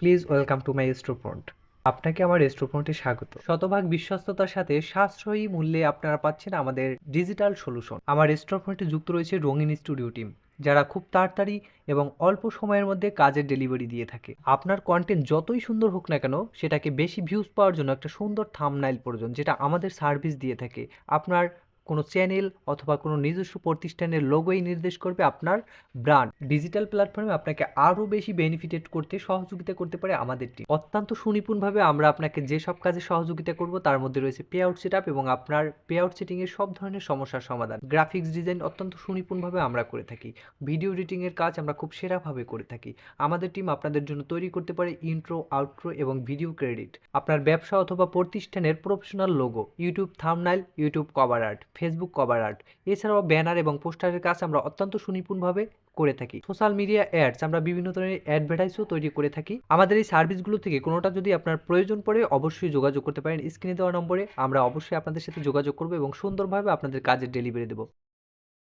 Please welcome to my restaurant. আপনাকে আমার রেস্টুরেন্টে স্বাগত। শতভাগ বিশ্বস্ততার সাথে সাশ্রয়ী মূল্যে আপনারা পাচ্ছেন আমাদের ডিজিটাল সলিউশন। আমার রেস্টুরেন্টে যুক্ত রয়েছে রঙিন স্টুডিও টিম, যারা খুব তাড়াতাড়ি এবং অল্প সময়ের মধ্যে কাজের ডেলিভারি দিয়ে থাকে। আপনার কন্টেন্ট যতই সুন্দর হোক না কেন, সেটাকে বেশি ভিউজ পাওয়ার জন্য একটা সুন্দর থাম্বনেইল প্রয়োজন, যেটা আমাদের সার্ভিস দিয়ে থাকে। আপনার কোনো চ্যানেল অথবা কোনো নিজস্ব প্রতিষ্ঠানের লোগোই নির্দেশ করবে আপনার ব্র্যান্ড। ডিজিটাল প্ল্যাটফর্মে আপনাকে আরও বেশি বেনিফিটেড করতে সহযোগিতা করতে পারে আমাদের টিম। অত্যন্ত সুনিপুণভাবে আমরা আপনাকে যেসব কাজে সহযোগিতা করব তার মধ্যে রয়েছে পে আউট সেট আপ এবং আপনার পে আউট সেটিংয়ের সব ধরনের সমস্যার সমাধান। গ্রাফিক্স ডিজাইন অত্যন্ত সুনিপুণভাবে আমরা করে থাকি। ভিডিও এডিটিংয়ের কাজ আমরা খুব সেরাভাবে করে থাকি। আমাদের টিম আপনাদের জন্য তৈরি করতে পারে ইন্ট্রো, আউট্রো এবং ভিডিও ক্রেডিট। আপনার ব্যবসা অথবা প্রতিষ্ঠানের professional logo, YouTube thumbnail, YouTube cover art, Facebook cover art, এছাড়াও ব্যানার এবং পোস্টারের কাজ আমরা অত্যন্ত সুনিপুণভাবে করে থাকি। সোশ্যাল মিডিয়া অ্যাডস আমরা বিভিন্ন ধরনের অ্যাডভার্টাইজও তৈরি করে থাকি। আমাদের এই সার্ভিসগুলো থেকে কোনোটা যদি আপনার প্রয়োজন পড়ে অবশ্যই যোগাযোগ করতে পারেন স্ক্রিনে দেওয়া নম্বরে। আমরা অবশ্যই আপনাদের সাথে যোগাযোগ করব এবং সুন্দরভাবে আপনাদের কাজের ডেলিভারি দেবো।